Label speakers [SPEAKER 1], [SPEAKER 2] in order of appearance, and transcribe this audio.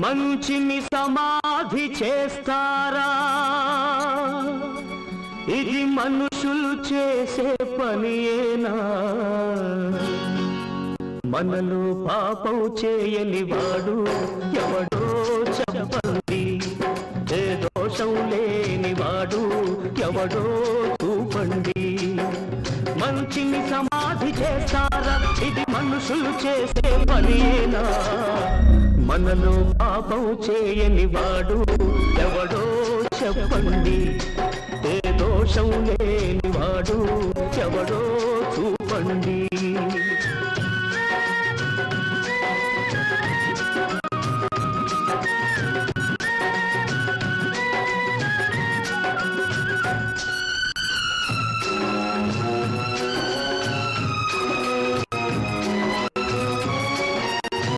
[SPEAKER 1] మంచిని సమాధి చేస్తారా? ఇది మనుషులు చేసే పనియేనా? మనలో పాపం చేయని వాడు ఎవడో చెప్పండి, ఏ దోషం లేని వాడు ఎవడో చూపండి. మంచిని సమాధి చేస్తారా? ఇది మనుషులు చేసే పనియేనా? మనలో పాపం చేయని వాడు ఎవడో చెప్పండి, ఏ దోషం లేని వాడు ఎవడో చూపండి.